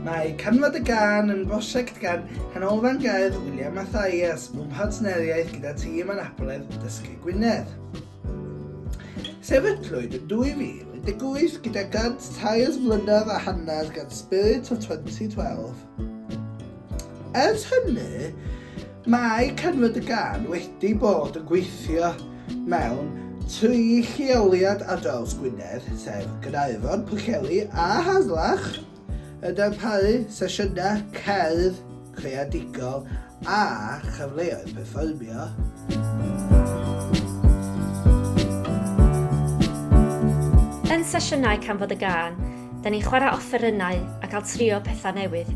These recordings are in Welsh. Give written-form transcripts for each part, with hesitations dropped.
Mae Canfod y Gan yn prosiect gan Canolfan Gaer William Matthias mewn partneriaeth gyda Tim Anabledd Dysgu Gwynedd. Sefydlwyd yn 2018 gyda grant tair mlynedd a hanner gan Spirit of 2012. Ers hynny, mae Canfod y Gan wedi bod yn gweithio mewn 3 lleoliad ar draws Gwynedd, sef Gaernarfon, Pwllheli a Harlech, yn darparu sesiynau cerdd, creadigol a chyfleoedd perfformio. Yn sesiynau Canfod y Gan, da ni'n chwarae offerynnau a cael trio pethau newydd.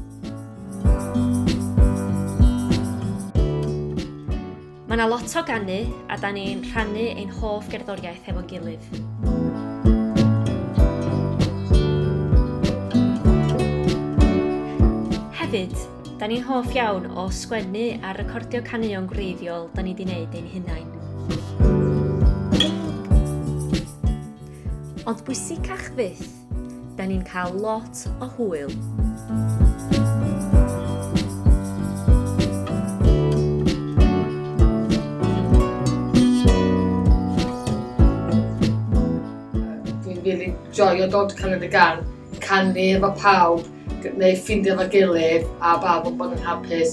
Mae yna lot o ganu a da ni'n rhannu ein hoff gerddoriaeth efo'n gilydd. Hefyd, da ni'n hoff iawn o sgwennu a recordio caneuon gwreiddiol da ni wedi gwneud ein hunain. Ond bwysicach fyth, da ni'n cael lot o hwyl. Dwi'n joio dod Canfod y Gan, canu efo pawb, neu ffindio efo gilydd a bawb bod yn hapus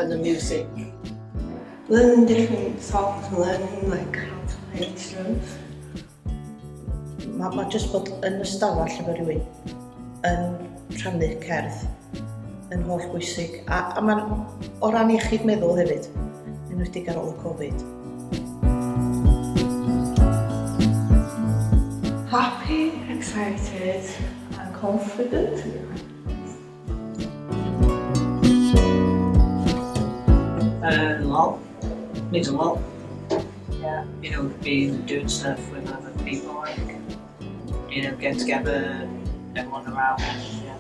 yn y music. Learning different songs and learning like how to play instruments. Mae jyst bod yn ystafell efo rhywun yn rhannu cerdd yn holl bwysig. A mae'n o ran iechyd meddwl hefyd, yn enwedig ar ôl y Covid. Happy, excited and confident. Lot. Means a lot. Yeah. Being doing stuff with other people, like, get together, everyone around. Yeah.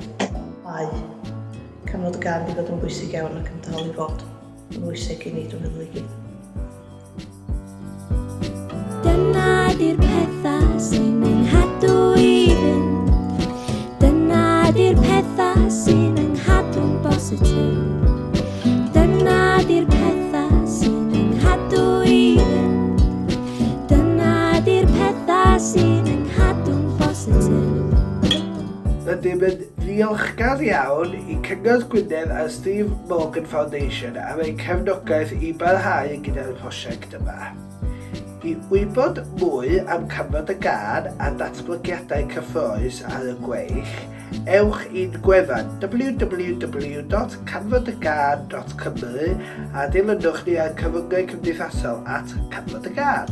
Mae Canfod y Gan wedi bod yn bwysig iawn ac yn dal i fod yn bwysig i ni dwi'n meddwl i gyd. Dyna di'r pethau sy'n nghadw i fynd. Dyna di'r pethau sy'n nghadw'n bositif. Dyna di'r pethau sy'n nghadw i fynd. Dyna di'r pethau sy'n nghadw'n bositif. Rydym yn ddiolchgar iawn i Cyngor Gwynedd a Steve Morgan Foundation am ei cefnogaeth i barhau gyda'r prosiect yma. I wybod mwy am Canfod y Gan a datblygiadau cyffrous ar y gweill, ewch i'n gwefan www.canfodygan.cymru a dilynwch ni ar cyfryngau cymdeithasol @Canfod y Gan.